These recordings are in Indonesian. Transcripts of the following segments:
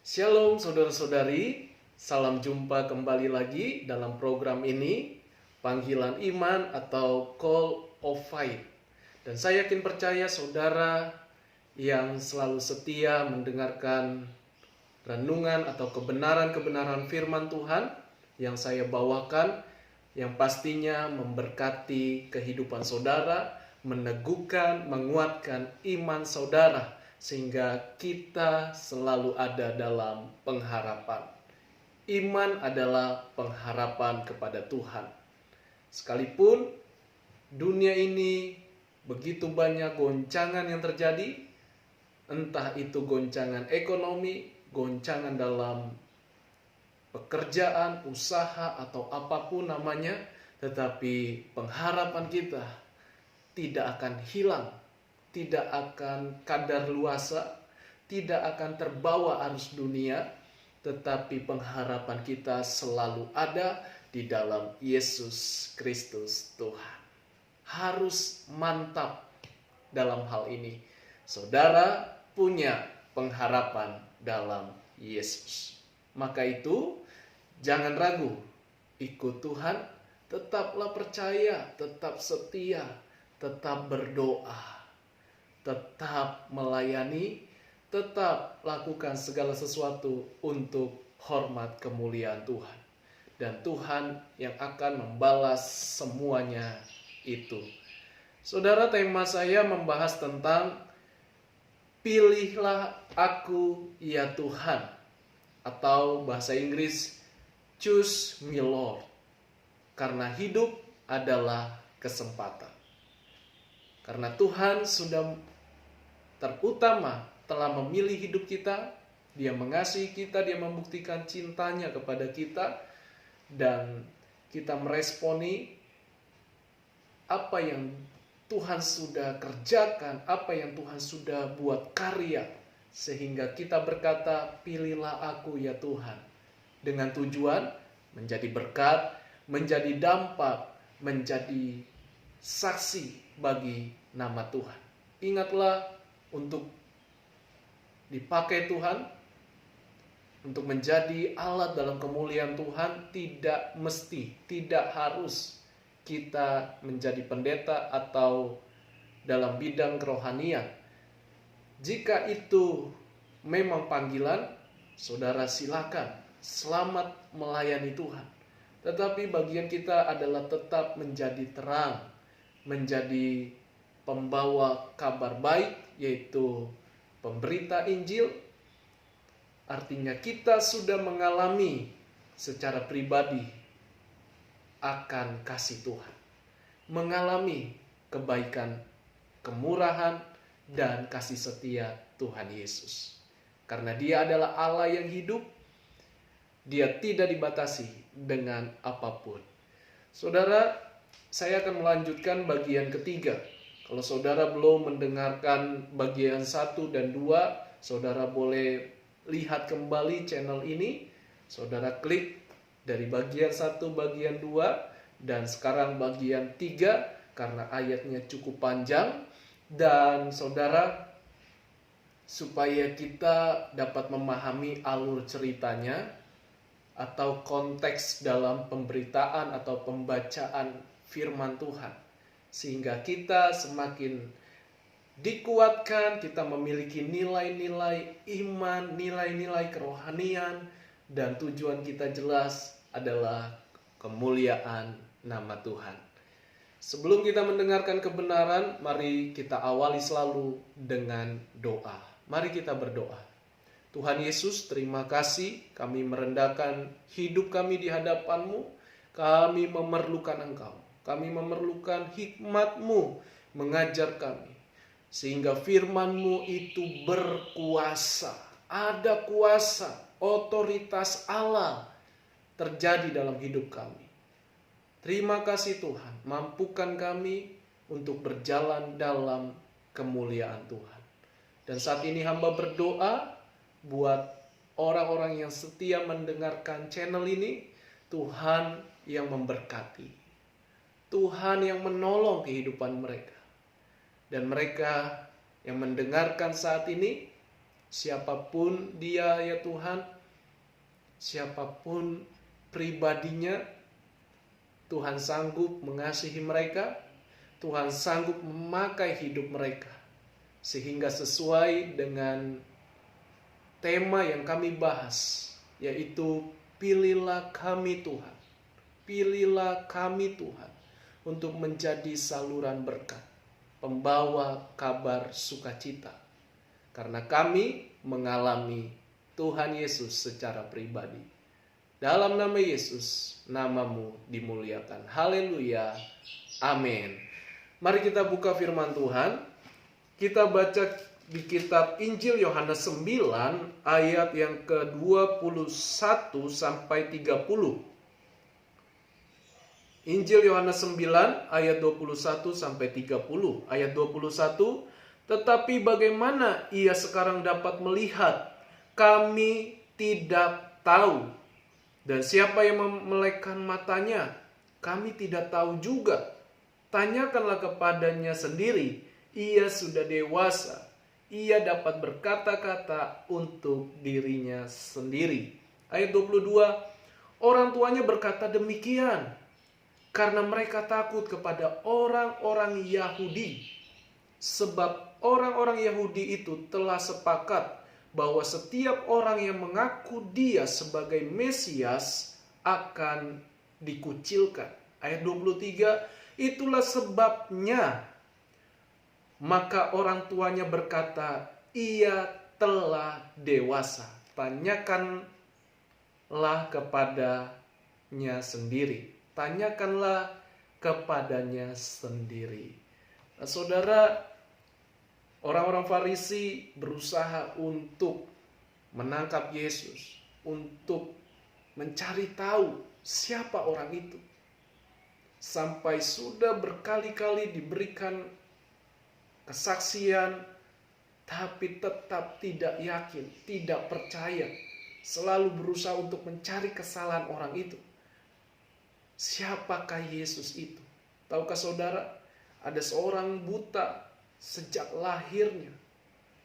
Shalom saudara-saudari, salam jumpa kembali lagi dalam program ini, Panggilan Iman atau Call of Faith. Dan saya yakin percaya saudara yang selalu setia mendengarkan renungan atau kebenaran-kebenaran firman Tuhan yang saya bawakan, yang pastinya memberkati kehidupan saudara, meneguhkan, menguatkan iman saudara, sehingga kita selalu ada dalam pengharapan. Iman adalah pengharapan kepada Tuhan. Sekalipun dunia ini begitu banyak goncangan yang terjadi, entah itu goncangan ekonomi, goncangan dalam pekerjaan, usaha, atau apapun namanya, tetapi pengharapan kita tidak akan hilang, tidak akan kadar luasa, tidak akan terbawa arus dunia, tetapi pengharapan kita selalu ada di dalam Yesus Kristus Tuhan. Harus mantap dalam hal ini. Saudara punya pengharapan dalam Yesus. Maka itu jangan ragu, ikut Tuhan, tetaplah percaya, tetap setia, tetap berdoa, tetap melayani, tetap lakukan segala sesuatu untuk hormat kemuliaan Tuhan. Dan Tuhan yang akan membalas semuanya itu. Saudara, tema saya membahas tentang pilihlah aku ya Tuhan, atau bahasa Inggris choose me Lord, karena hidup adalah kesempatan. Karena Tuhan sudah terutama telah memilih hidup kita, Dia mengasihi kita, Dia membuktikan cintanya kepada kita, dan kita meresponi apa yang Tuhan sudah kerjakan, apa yang Tuhan sudah buat karya, sehingga kita berkata, pilihlah aku ya Tuhan, dengan tujuan menjadi berkat, menjadi dampak, menjadi saksi bagi nama Tuhan. Ingatlah untuk dipakai Tuhan, untuk menjadi alat dalam kemuliaan Tuhan, tidak mesti, tidak harus kita menjadi pendeta atau dalam bidang kerohanian. Jika itu memang panggilan, saudara silakan, selamat melayani Tuhan. Tetapi bagian kita adalah tetap menjadi terang, menjadi pembawa kabar baik, yaitu pemberita Injil. Artinya kita sudah mengalami secara pribadi akan kasih Tuhan, mengalami kebaikan, kemurahan, dan kasih setia Tuhan Yesus. Karena Dia adalah Allah yang hidup, Dia tidak dibatasi dengan apapun. Saudara, saya akan melanjutkan bagian ketiga. Kalau saudara belum mendengarkan bagian 1 dan 2, saudara boleh lihat kembali channel ini. Saudara klik dari bagian 1, bagian 2, dan sekarang bagian 3, karena ayatnya cukup panjang. Dan saudara, supaya kita dapat memahami alur ceritanya, atau konteks dalam pemberitaan atau pembacaan firman Tuhan, sehingga kita semakin dikuatkan, kita memiliki nilai-nilai iman, nilai-nilai kerohanian, dan tujuan kita jelas adalah kemuliaan nama Tuhan. Sebelum kita mendengarkan kebenaran, mari kita awali selalu dengan doa. Mari kita berdoa. Tuhan Yesus, terima kasih, kami merendahkan hidup kami di hadapan-Mu. Kami memerlukan Engkau. Kami memerlukan hikmat-Mu mengajar kami, sehingga firman-Mu itu berkuasa. Ada kuasa, otoritas Allah terjadi dalam hidup kami. Terima kasih Tuhan, mampukan kami untuk berjalan dalam kemuliaan Tuhan. Dan saat ini hamba berdoa buat orang-orang yang setia mendengarkan channel ini, Tuhan yang memberkati, Tuhan yang menolong kehidupan mereka. Dan mereka yang mendengarkan saat ini, Siapapun dia ya Tuhan, siapapun pribadinya, Tuhan sanggup mengasihi mereka, Tuhan sanggup memakai hidup mereka. Sehingga sesuai dengan tema yang kami bahas, yaitu pilihlah kami Tuhan. Pilihlah kami Tuhan untuk menjadi saluran berkat, pembawa kabar sukacita. Karena kami mengalami Tuhan Yesus secara pribadi. Dalam nama Yesus, namamu dimuliakan. Haleluya. Amin. Mari kita buka firman Tuhan. Kita baca di kitab Injil Yohanes 9 ayat yang ke-21 sampai 30. Injil Yohanes 9 ayat 21 sampai 30. Ayat 21, tetapi bagaimana ia sekarang dapat melihat? Kami tidak tahu. Dan siapa yang memelekkan matanya? Kami tidak tahu juga. Tanyakanlah kepadanya sendiri. Ia sudah dewasa. Ia dapat berkata-kata untuk dirinya sendiri. Ayat 22, orang tuanya berkata demikian karena mereka takut kepada orang-orang Yahudi. Sebab orang-orang Yahudi itu telah sepakat bahwa setiap orang yang mengaku dia sebagai Mesias akan dikucilkan. Ayat 23, itulah sebabnya maka orang tuanya berkata, ia telah dewasa. Tanyakanlah kepadanya sendiri. Tanyakanlah kepadanya sendiri. Nah, saudara, orang-orang Farisi berusaha untuk menangkap Yesus, untuk mencari tahu siapa orang itu. Sampai sudah berkali-kali diberikan kesaksian, tapi tetap tidak yakin, tidak percaya. Selalu berusaha untuk mencari kesalahan orang itu. Siapakah Yesus itu? Tahukah saudara, ada seorang buta sejak lahirnya.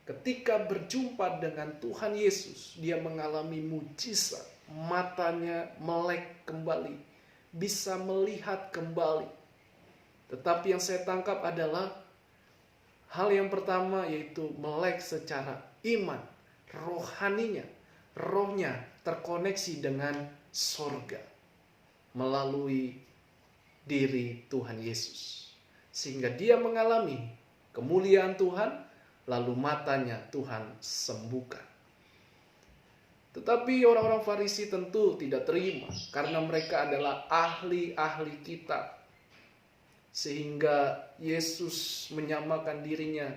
Ketika berjumpa dengan Tuhan Yesus, dia mengalami mujizat. Matanya melek kembali, bisa melihat kembali. Tetapi yang saya tangkap adalah hal yang pertama, yaitu melek secara iman, rohaninya, rohnya terkoneksi dengan sorga melalui diri Tuhan Yesus. Sehingga dia mengalami kemuliaan Tuhan, lalu matanya Tuhan sembuhkan. Tetapi orang-orang Farisi tentu tidak terima, karena mereka adalah ahli-ahli kitab. Sehingga Yesus menyamakan dirinya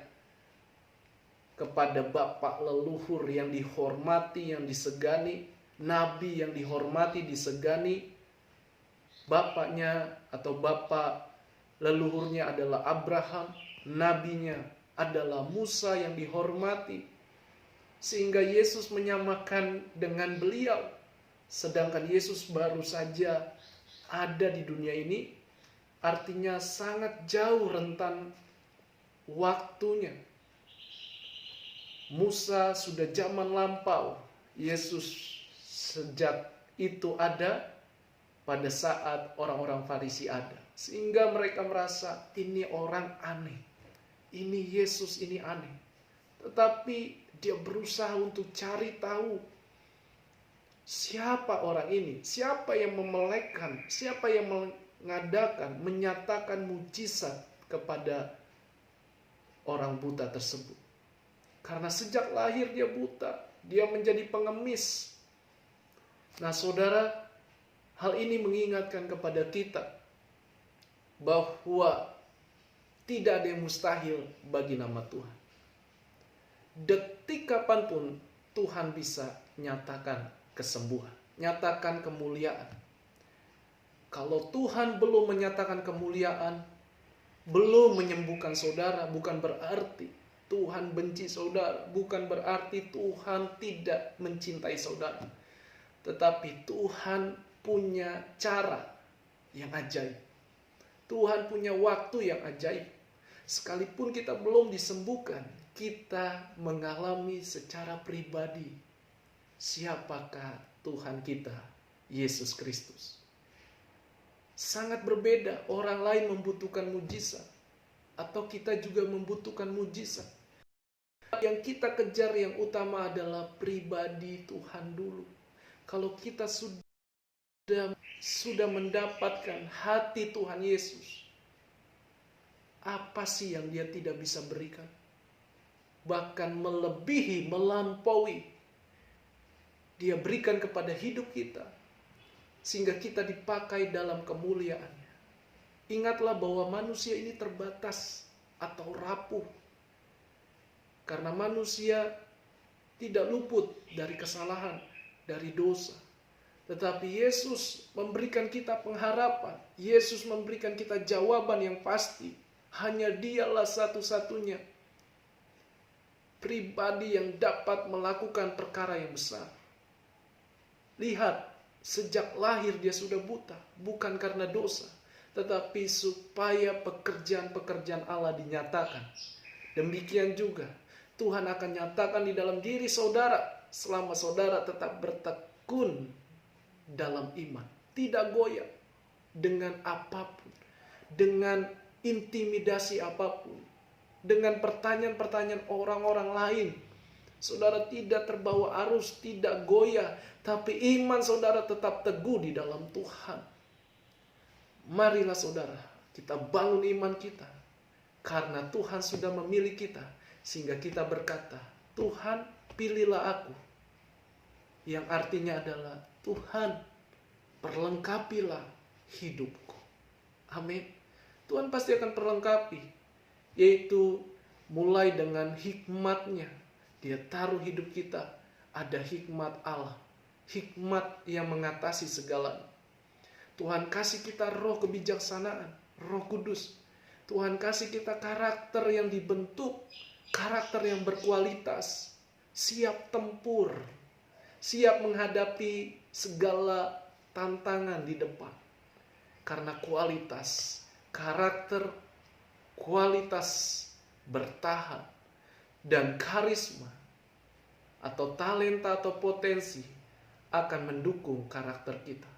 kepada Bapa leluhur yang dihormati, yang disegani, nabi yang dihormati, disegani. Bapaknya atau Bapa leluhurnya adalah Abraham, nabinya adalah Musa yang dihormati. Sehingga Yesus menyamakan dengan beliau. Sedangkan Yesus baru saja ada di dunia ini, artinya sangat jauh rentan waktunya. Musa sudah zaman lampau, Yesus sejak itu ada pada saat orang-orang Farisi ada. Sehingga mereka merasa ini orang aneh, ini Yesus ini aneh. Tetapi dia berusaha untuk cari tahu siapa orang ini, siapa yang memelekkan, siapa yang mengadakan, menyatakan mujizat kepada orang buta tersebut. Karena sejak lahir dia buta, dia menjadi pengemis. Nah saudara, hal ini mengingatkan kepada kita bahwa tidak ada yang mustahil bagi nama Tuhan. Detik kapanpun Tuhan bisa nyatakan kesembuhan, nyatakan kemuliaan. Kalau Tuhan belum menyatakan kemuliaan, belum menyembuhkan saudara, bukan berarti Tuhan benci saudara, bukan berarti Tuhan tidak mencintai saudara. Tetapi Tuhan punya cara yang ajaib. Tuhan punya waktu yang ajaib. Sekalipun kita belum disembuhkan, kita mengalami secara pribadi siapakah Tuhan kita, Yesus Kristus. Sangat berbeda, orang lain membutuhkan mujizat atau kita juga membutuhkan mujizat. Yang kita kejar yang utama adalah pribadi Tuhan dulu. Kalau kita sudah mendapatkan hati Tuhan Yesus, apa sih yang Dia tidak bisa berikan? Bahkan melebihi, melampaui, Dia berikan kepada hidup kita, sehingga kita dipakai dalam kemuliaannya. Ingatlah bahwa manusia ini terbatas atau rapuh. Karena manusia tidak luput dari kesalahan, dari dosa. Tetapi Yesus memberikan kita pengharapan. Yesus memberikan kita jawaban yang pasti. Hanya Dialah satu-satunya pribadi yang dapat melakukan perkara yang besar. Lihat, sejak lahir Dia sudah buta. Bukan karena dosa, tetapi supaya pekerjaan-pekerjaan Allah dinyatakan. Demikian juga Tuhan akan nyatakan di dalam diri saudara selama saudara tetap bertekun dalam iman, tidak goyah dengan apapun, dengan intimidasi apapun, dengan pertanyaan-pertanyaan orang-orang lain. Saudara tidak terbawa arus, tidak goyah, tapi iman saudara tetap teguh di dalam Tuhan. Marilah saudara, kita bangun iman kita, karena Tuhan sudah memilih kita, sehingga kita berkata, Tuhan pilihlah aku. Yang artinya adalah, Tuhan perlengkapilah hidupku. Amin. Tuhan pasti akan perlengkapi, yaitu mulai dengan hikmat-Nya. Dia taruh hidup kita, ada hikmat Allah, hikmat yang mengatasi segalanya. Tuhan kasih kita roh kebijaksanaan, Roh Kudus. Tuhan kasih kita karakter yang dibentuk, karakter yang berkualitas, siap tempur, siap menghadapi segala tantangan di depan. Karena kualitas, karakter, kualitas bertahan, dan karisma atau talenta atau potensi akan mendukung karakter kita.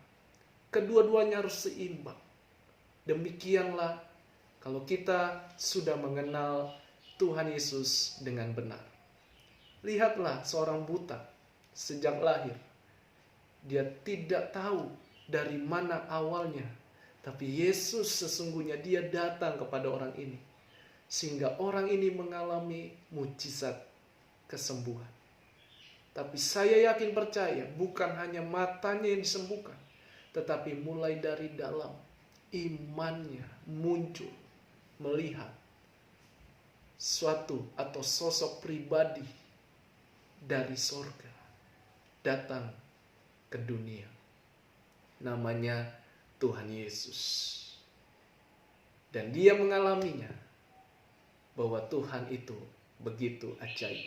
Kedua-duanya harus seimbang. Demikianlah kalau kita sudah mengenal Tuhan Yesus dengan benar. Lihatlah seorang buta sejak lahir. Dia tidak tahu dari mana awalnya. Tapi Yesus sesungguhnya Dia datang kepada orang ini. Sehingga orang ini mengalami mujizat kesembuhan. Tapi saya yakin percaya bukan hanya matanya yang disembuhkan. Tetapi mulai dari dalam imannya muncul melihat suatu atau sosok pribadi dari sorga datang ke dunia. Namanya Tuhan Yesus. Dan dia mengalaminya bahwa Tuhan itu begitu ajaib.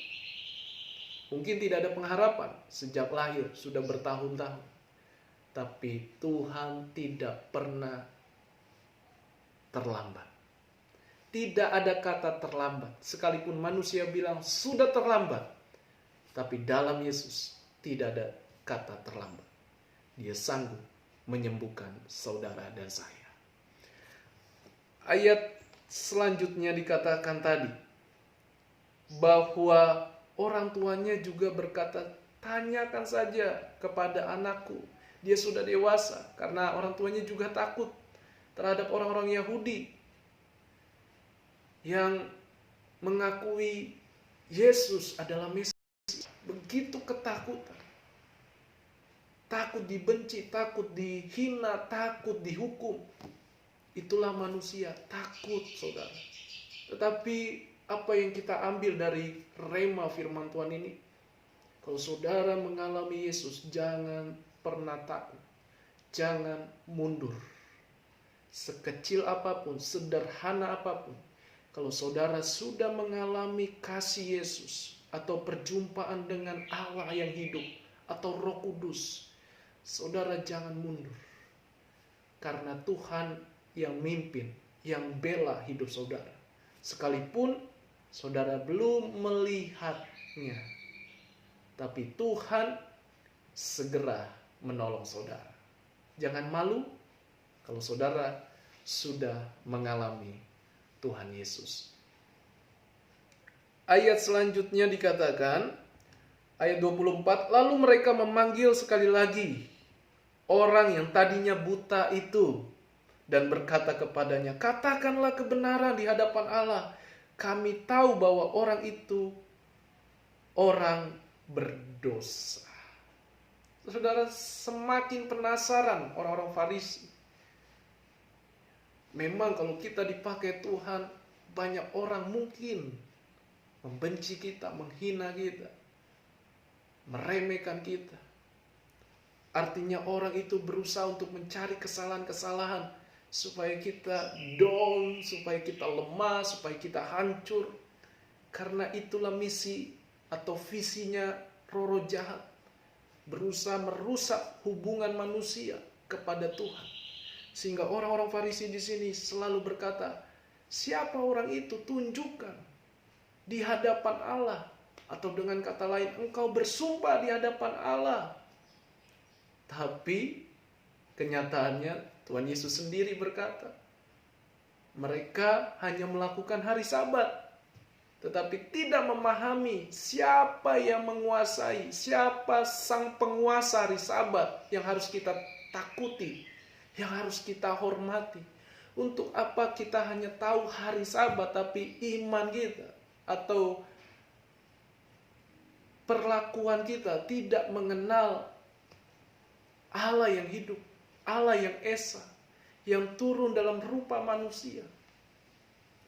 Mungkin tidak ada pengharapan sejak lahir, sudah bertahun-tahun. Tapi Tuhan tidak pernah terlambat. Tidak ada kata terlambat. Sekalipun manusia bilang sudah terlambat. Tapi dalam Yesus tidak ada kata terlambat. Dia sanggup menyembuhkan saudara dan saya. Ayat selanjutnya dikatakan tadi, bahwa orang tuanya juga berkata, tanyakan saja kepada anakku. Dia sudah dewasa, karena orang tuanya juga takut terhadap orang-orang Yahudi yang mengakui Yesus adalah Mesias. Begitu ketakutan. Takut dibenci, takut dihina, takut dihukum. Itulah manusia, takut saudara. Tetapi apa yang kita ambil dari rema firman Tuhan ini? Kalau saudara mengalami Yesus, jangan pernah takut. Jangan mundur. Sekecil apapun, sederhana apapun. Kalau saudara sudah mengalami kasih Yesus atau perjumpaan dengan Allah yang hidup atau Roh Kudus, saudara jangan mundur. Karena Tuhan yang mimpin, yang bela hidup saudara. Sekalipun Saudara belum melihatnya, tapi Tuhan segera menolong saudara. Jangan malu kalau saudara sudah mengalami Tuhan Yesus. Ayat selanjutnya dikatakan, ayat 24, lalu mereka memanggil sekali lagi orang yang tadinya buta itu dan berkata kepadanya, katakanlah kebenaran di hadapan Allah. Kami tahu bahwa orang itu orang berdosa. Saudara, semakin penasaran orang-orang Farisi. Memang kalau kita dipakai Tuhan, banyak orang mungkin membenci kita, menghina kita, meremehkan kita. Artinya orang itu berusaha untuk mencari kesalahan-kesalahan supaya kita down, supaya kita lemah, supaya kita hancur. Karena itulah misi atau visinya roh-roh jahat, berusaha merusak hubungan manusia kepada Tuhan. Sehingga orang-orang Farisi di sini selalu berkata, siapa orang itu? Tunjukkan di hadapan Allah. Atau dengan kata lain, engkau bersumpah di hadapan Allah. Tapi kenyataannya Tuhan Yesus sendiri berkata, mereka hanya melakukan hari Sabat, tetapi tidak memahami siapa yang menguasai, siapa sang penguasa hari Sabat yang harus kita takuti, yang harus kita hormati. Untuk apa kita hanya tahu hari Sabat, tapi iman kita atau perlakuan kita tidak mengenal Allah yang hidup, Allah yang esa, yang turun dalam rupa manusia.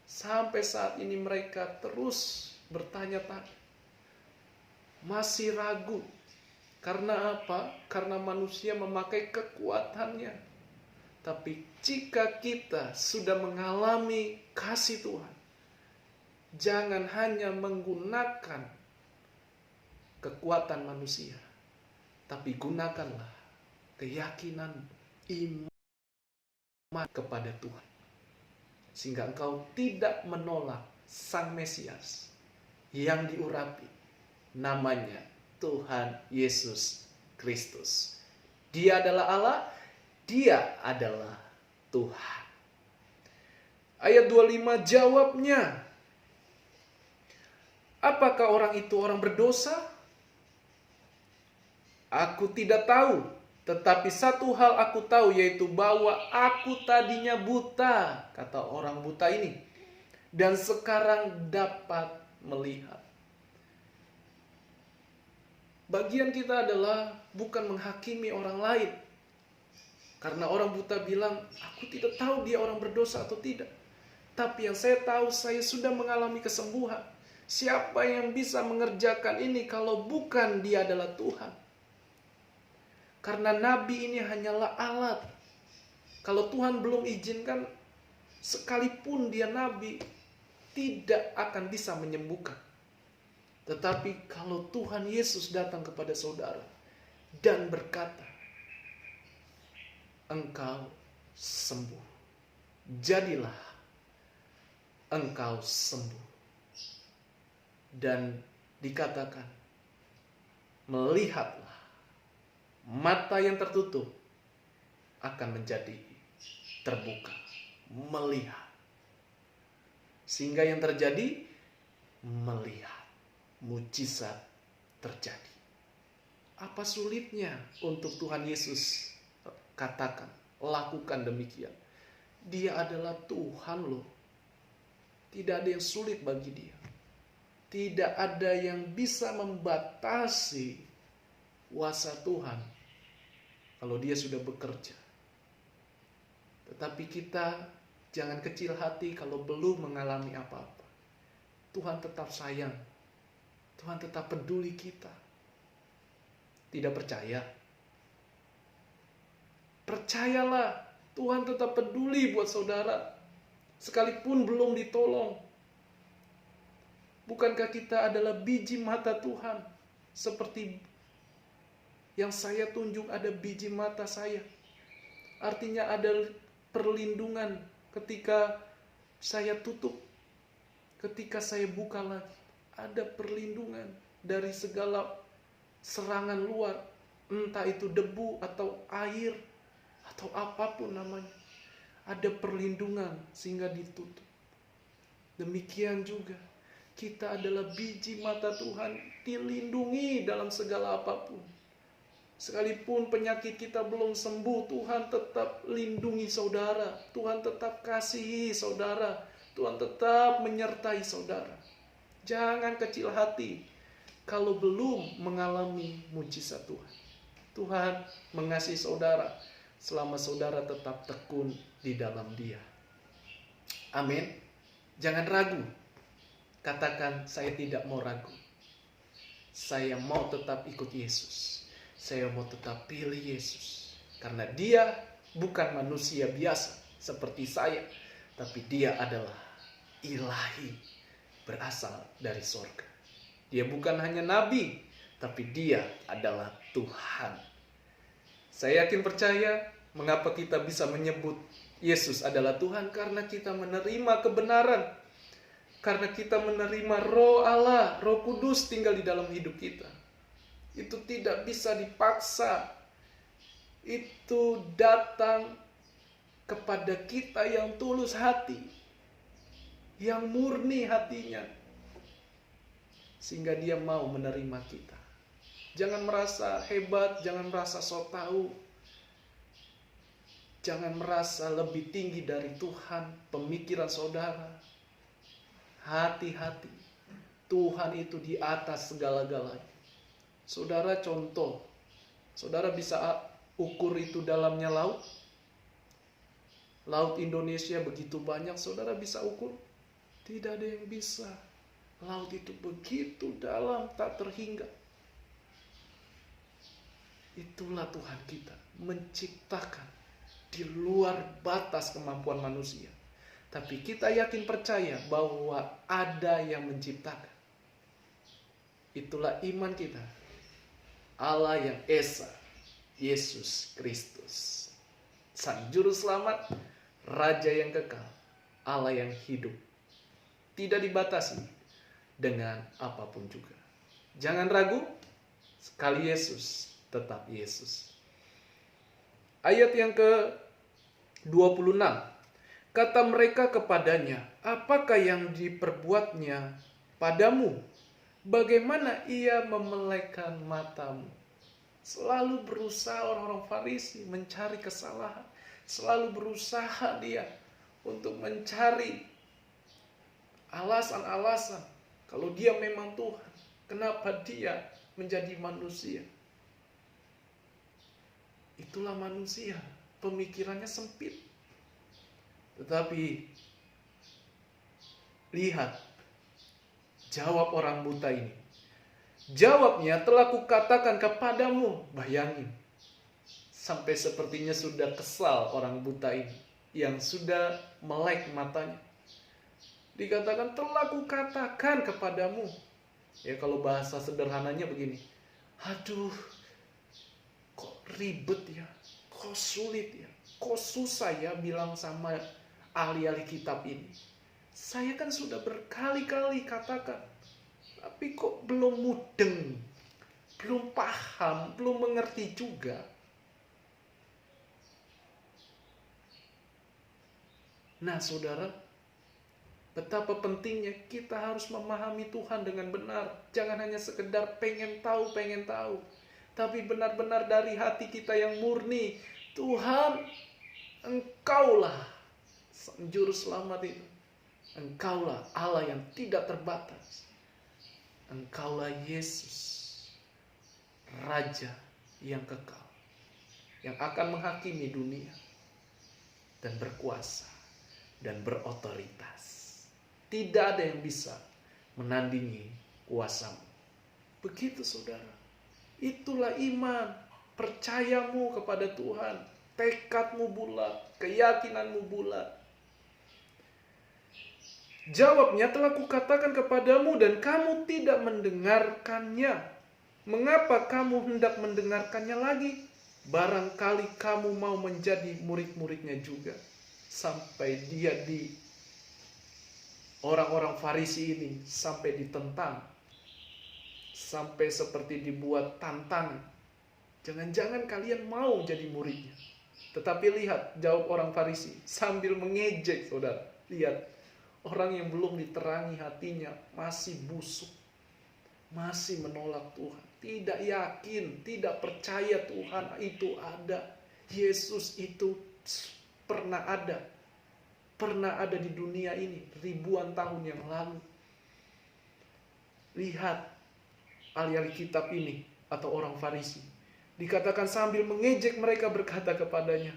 Sampai saat ini mereka terus bertanya-tanya, masih ragu. Karena apa? Karena manusia memakai kekuatannya. Tapi jika kita sudah mengalami kasih Tuhan, jangan hanya menggunakan kekuatan manusia, tapi gunakanlah keyakinan, iman kepada Tuhan. Sehingga engkau tidak menolak Sang Mesias yang diurapi namanya Tuhan Yesus Kristus. Dia adalah Allah, Dia adalah Tuhan. Ayat 25 jawabnya, apakah orang itu orang berdosa? Aku tidak tahu. Tetapi satu hal aku tahu, yaitu bahwa aku tadinya buta, kata orang buta ini, dan sekarang dapat melihat. Bagian kita adalah bukan menghakimi orang lain. Karena orang buta bilang, aku tidak tahu dia orang berdosa atau tidak. Tapi yang saya tahu, saya sudah mengalami kesembuhan. Siapa yang bisa mengerjakan ini kalau bukan Dia adalah Tuhan? Karena nabi ini hanyalah alat. Kalau Tuhan belum izinkan, sekalipun dia nabi, tidak akan bisa menyembuhkan. Tetapi kalau Tuhan Yesus datang kepada saudara dan berkata, engkau sembuh, jadilah engkau sembuh. Dan dikatakan, melihatlah, mata yang tertutup akan menjadi terbuka, melihat. Sehingga yang terjadi, melihat, mujizat terjadi. Apa sulitnya untuk Tuhan Yesus katakan, lakukan demikian? Dia adalah Tuhan loh. Tidak ada yang sulit bagi Dia. Tidak ada yang bisa membatasi kuasa Tuhan kalau Dia sudah bekerja. Tetapi kita jangan kecil hati kalau belum mengalami apa-apa. Tuhan tetap sayang. Tuhan tetap peduli kita. Tidak percaya? Percayalah, Tuhan tetap peduli buat saudara. Sekalipun belum ditolong. Bukankah kita adalah biji mata Tuhan? Seperti yang saya tunjuk ada biji mata saya. Artinya ada perlindungan ketika saya tutup. ketika saya buka lagi, ada perlindungan dari segala serangan luar, entah itu debu atau air atau apapun namanya. Ada perlindungan sehingga ditutup. Demikian juga kita adalah biji mata Tuhan, dilindungi dalam segala apapun. Sekalipun penyakit kita belum sembuh, Tuhan tetap lindungi saudara. Tuhan tetap kasihi saudara. Tuhan tetap menyertai saudara. Jangan kecil hati kalau belum mengalami mujizat Tuhan. Tuhan mengasihi saudara selama saudara tetap tekun di dalam Dia. Amin. Jangan ragu. Katakan, saya tidak mau ragu. Saya mau tetap ikut Yesus. Saya mau tetap pilih Yesus. Karena Dia bukan manusia biasa seperti saya. Tapi Dia adalah ilahi, berasal dari sorga. Dia bukan hanya nabi, tapi Dia adalah Tuhan. Saya yakin percaya mengapa kita bisa menyebut Yesus adalah Tuhan. Karena kita menerima kebenaran. Karena kita menerima Roh Allah, Roh Kudus tinggal di dalam hidup kita. Itu tidak bisa dipaksa. Itu datang kepada kita yang tulus hati, yang murni hatinya, sehingga Dia mau menerima kita. Jangan merasa hebat, jangan merasa sok tahu. Jangan merasa lebih tinggi dari Tuhan, pemikiran saudara. Hati-hati, Tuhan itu di atas segala-galanya. Saudara contoh, saudara bisa ukur itu dalamnya laut. Laut Indonesia begitu banyak, saudara bisa ukur? Tidak ada yang bisa. Laut itu begitu dalam, tak terhingga. Itulah Tuhan kita, menciptakan di luar batas kemampuan manusia. Tapi kita yakin percaya bahwa ada yang menciptakan. Itulah iman kita. Allah yang Esa, Yesus Kristus, Sang Juru Selamat, Raja yang kekal, Allah yang hidup. Tidak dibatasi dengan apapun juga. Jangan ragu, sekali Yesus, tetap Yesus. Ayat yang ke-26. Kata mereka kepadanya, apakah yang diperbuatnya padamu? Bagaimana ia memelekkan matamu? Selalu berusaha orang-orang Farisi mencari kesalahan. Selalu berusaha dia untuk mencari alasan-alasan. Kalau dia memang Tuhan, kenapa dia menjadi manusia? Itulah manusia, pemikirannya sempit. Tetapi lihat jawab orang buta ini. Jawabnya, telah kukatakan kepadamu. Bayangin, sampai sepertinya sudah kesal orang buta ini yang sudah melek matanya. Dikatakan, telah kukatakan kepadamu. Ya, kalau bahasa sederhananya begini. Aduh, kok ribet ya, kok sulit ya, kok susah ya bilang sama ahli-ahli kitab ini. Saya kan sudah berkali-kali katakan, tapi kok belum mudeng, belum paham, belum mengerti juga. Nah saudara, betapa pentingnya kita harus memahami Tuhan dengan benar. Jangan hanya sekedar pengen tahu, tapi benar-benar dari hati kita yang murni. Tuhan, Engkaulah Sang Juru Selamat itu. Engkaulah Allah yang tidak terbatas. Engkaulah Yesus, Raja yang kekal, yang akan menghakimi dunia dan berkuasa dan berotoritas. Tidak ada yang bisa menandingi kuasamu. Begitu saudara. Itulah iman, percayamu kepada Tuhan, tekadmu bulat, keyakinanmu bulat. Jawabnya, telah kukatakan kepadamu dan kamu tidak mendengarkannya. Mengapa kamu hendak mendengarkannya lagi? Barangkali kamu mau menjadi murid-muridnya juga. Sampai dia Orang-orang Farisi ini sampai ditentang, sampai seperti dibuat tantangan. Jangan-jangan kalian mau jadi muridnya. Tetapi lihat jawab orang Farisi sambil mengejek, saudara. Lihat, orang yang belum diterangi hatinya masih busuk, masih menolak Tuhan, tidak yakin, tidak percaya Tuhan itu ada, Yesus itu pernah ada di dunia ini ribuan tahun yang lalu. Lihat ahli-ahli kitab ini atau orang Farisi, dikatakan sambil mengejek mereka berkata kepadanya,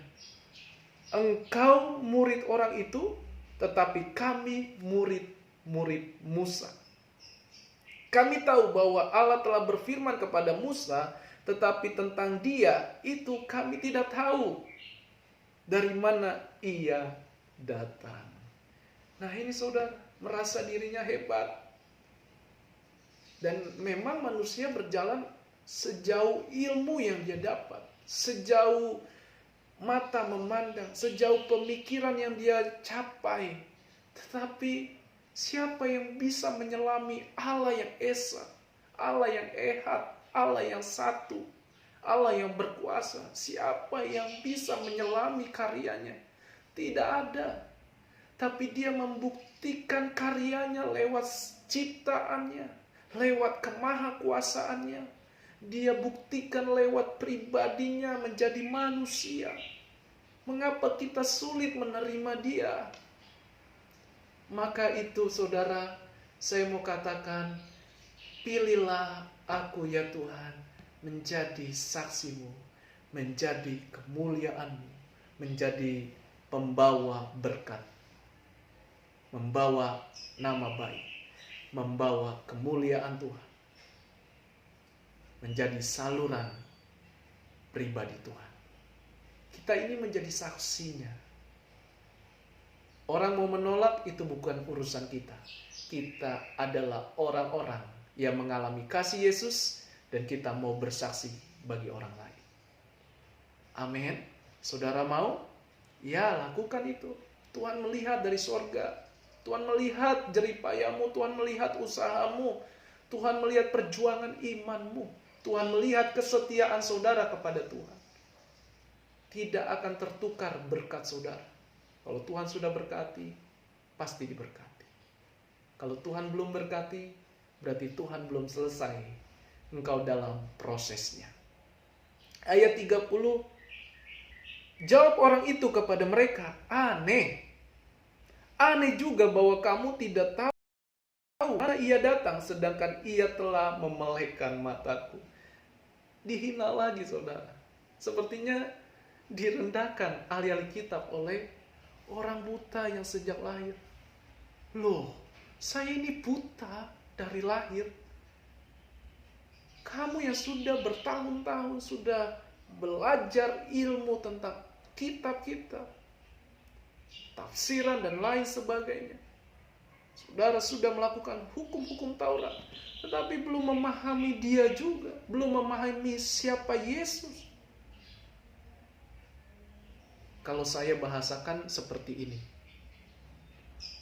engkau murid orang itu, tetapi kami murid Musa. Kami tahu bahwa Allah telah berfirman kepada Musa, tetapi tentang dia itu kami tidak tahu dari mana ia datang. Nah ini saudara, merasa dirinya hebat. Dan memang manusia berjalan sejauh ilmu yang dia dapat, sejauh mata memandang, sejauh pemikiran yang dia capai. Tetapi siapa yang bisa menyelami Allah yang esa, Allah yang ehad, Allah yang satu, Allah yang berkuasa? Siapa yang bisa menyelami karyanya? Tidak ada. Tapi dia membuktikan karyanya lewat ciptaannya, lewat kemahakuasaannya. Dia buktikan lewat pribadinya menjadi manusia. Mengapa kita sulit menerima dia? Maka itu saudara, saya mau katakan, pilihlah aku ya Tuhan menjadi saksimu, menjadi kemuliaanmu, menjadi pembawa berkat, membawa nama baik, membawa kemuliaan Tuhan, menjadi saluran pribadi Tuhan. Kita ini menjadi saksinya. Orang mau menolak itu bukan urusan kita. Kita adalah orang-orang yang mengalami kasih Yesus dan kita mau bersaksi bagi orang lain. Amin. Saudara mau? Ya, lakukan itu. Tuhan melihat dari sorga. Tuhan melihat jeripayamu. Tuhan melihat usahamu. Tuhan melihat perjuangan imanmu. Tuhan melihat kesetiaan saudara kepada Tuhan. Tidak akan tertukar berkat saudara. Kalau Tuhan sudah berkati, pasti diberkati. Kalau Tuhan belum berkati, berarti Tuhan belum selesai engkau dalam prosesnya. Ayat 30, jawab orang itu kepada mereka, aneh. Aneh juga bahwa kamu tidak tahu mana ia datang, sedangkan ia telah memelekkan mataku. Dihina lagi saudara. Sepertinya direndahkan ahli-ahli kitab oleh orang buta yang sejak lahir. Loh, saya ini buta dari lahir. Kamu yang sudah bertahun-tahun sudah belajar ilmu tentang kitab-kitab, tafsiran dan lain sebagainya. Saudara sudah melakukan hukum-hukum Taurat, tetapi belum memahami dia juga, belum memahami siapa Yesus. Kalau saya bahasakan seperti ini,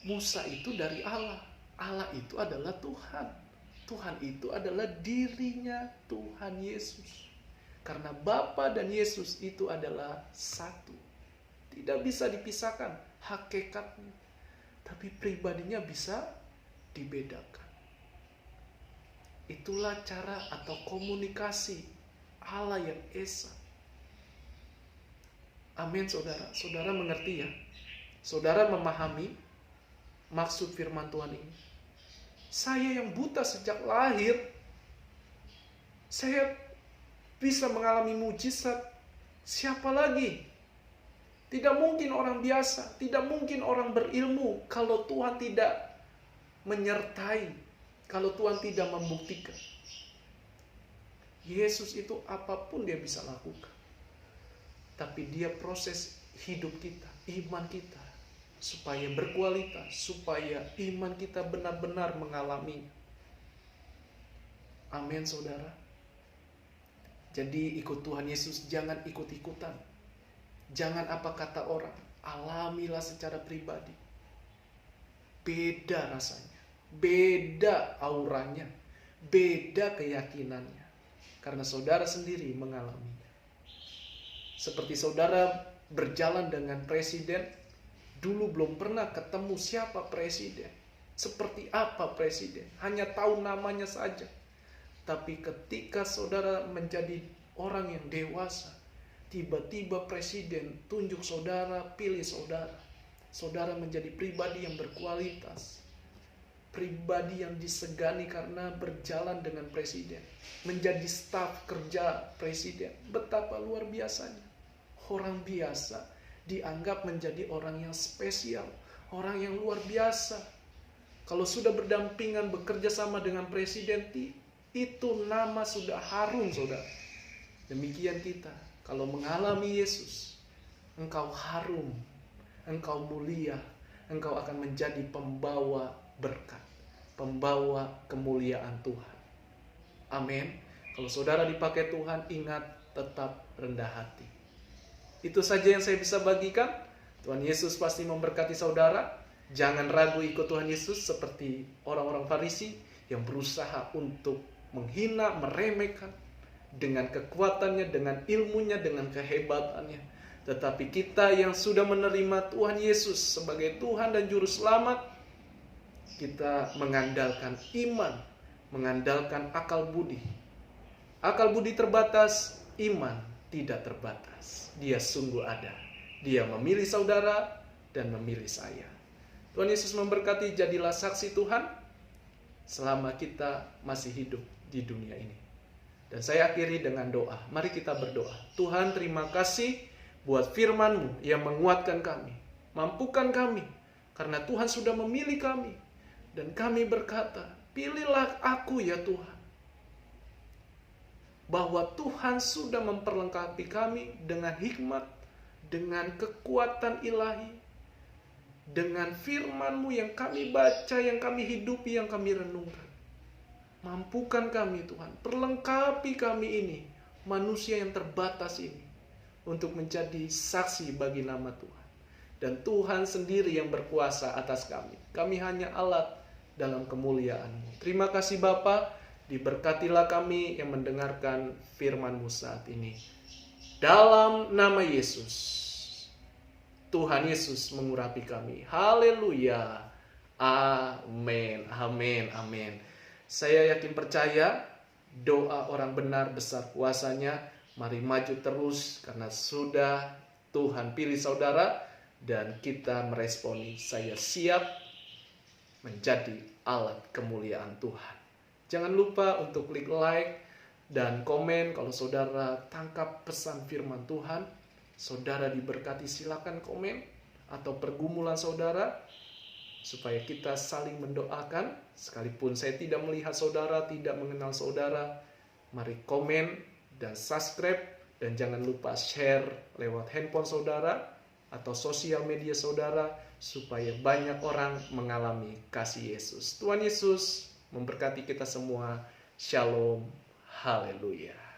Musa itu dari Allah, Allah itu adalah Tuhan, Tuhan itu adalah dirinya Tuhan Yesus. Karena Bapa dan Yesus itu adalah satu, tidak bisa dipisahkan hakikatnya, tapi pribadinya bisa dibedakan. Itulah cara atau komunikasi Allah yang esa. Amin saudara. Saudara mengerti ya? Saudara memahami maksud firman Tuhan ini. Saya yang buta sejak lahir, saya bisa mengalami mujizat. Siapa lagi? Tidak mungkin orang biasa, tidak mungkin orang berilmu kalau Tuhan tidak menyertai, kalau Tuhan tidak membuktikan. Yesus itu apapun dia bisa lakukan. Tapi dia proses hidup kita, iman kita, supaya berkualitas, supaya iman kita benar-benar mengalami. Amin saudara. Jadi ikut Tuhan Yesus jangan ikut-ikutan. Jangan apa kata orang, alamilah secara pribadi. beda rasanya, beda auranya, beda keyakinannya. Karena saudara sendiri mengalaminya. Seperti saudara berjalan dengan presiden, dulu belum pernah ketemu siapa presiden, seperti apa presiden, hanya tahu namanya saja. Tapi ketika saudara menjadi orang yang dewasa, tiba-tiba presiden tunjuk saudara, pilih saudara. Saudara menjadi pribadi yang berkualitas, pribadi yang disegani karena berjalan dengan presiden, menjadi staf kerja presiden. Betapa luar biasanya. Orang biasa dianggap menjadi orang yang spesial, orang yang luar biasa. Kalau sudah berdampingan bekerja sama dengan presiden, itu nama sudah harum, saudara. Demikian kita, kalau mengalami Yesus, engkau harum, engkau mulia, engkau akan menjadi pembawa berkat, pembawa kemuliaan Tuhan. Amin. Kalau saudara dipakai Tuhan, ingat tetap rendah hati. Itu saja yang saya bisa bagikan. Tuhan Yesus pasti memberkati saudara. Jangan ragu ikut Tuhan Yesus seperti orang-orang Farisi yang berusaha untuk menghina, meremehkan dengan kekuatannya, dengan ilmunya, dengan kehebatannya. Tetapi kita yang sudah menerima Tuhan Yesus sebagai Tuhan dan Juru Selamat, kita mengandalkan iman, mengandalkan akal budi. Akal budi terbatas, iman tidak terbatas. Dia sungguh ada. Dia memilih saudara dan memilih saya. Tuhan Yesus memberkati. Jadilah saksi Tuhan selama kita masih hidup di dunia ini. Dan saya akhiri dengan doa. Mari kita berdoa. Tuhan, terima kasih buat firman-Mu yang menguatkan kami, mampukan kami, karena Tuhan sudah memilih kami. Dan kami berkata, pilihlah aku ya Tuhan. Bahwa Tuhan sudah memperlengkapi kami dengan hikmat, dengan kekuatan ilahi, dengan firman-Mu yang kami baca, yang kami hidupi, yang kami renungkan. Mampukan kami Tuhan, perlengkapi kami ini, manusia yang terbatas ini, untuk menjadi saksi bagi nama Tuhan. Dan Tuhan sendiri yang berkuasa atas kami. Kami hanya alat dalam kemuliaan-Mu. Terima kasih Bapa, diberkatilah kami yang mendengarkan firman-Mu saat ini. Dalam nama Yesus, Tuhan Yesus mengurapi kami. Haleluya. Amin. Amin. Amin. Saya yakin percaya doa orang benar besar kuasanya. Mari maju terus karena sudah Tuhan pilih saudara dan kita meresponi. Saya siap menjadi alat kemuliaan Tuhan. Jangan lupa untuk klik like dan komen kalau saudara tangkap pesan firman Tuhan. Saudara diberkati, silakan komen atau pergumulan saudara supaya kita saling mendoakan. Sekalipun saya tidak melihat saudara, tidak mengenal saudara, mari komen dan subscribe dan jangan lupa share lewat handphone saudara atau sosial media saudara supaya banyak orang mengalami kasih Yesus. Tuhan Yesus memberkati kita semua. Shalom. Haleluya.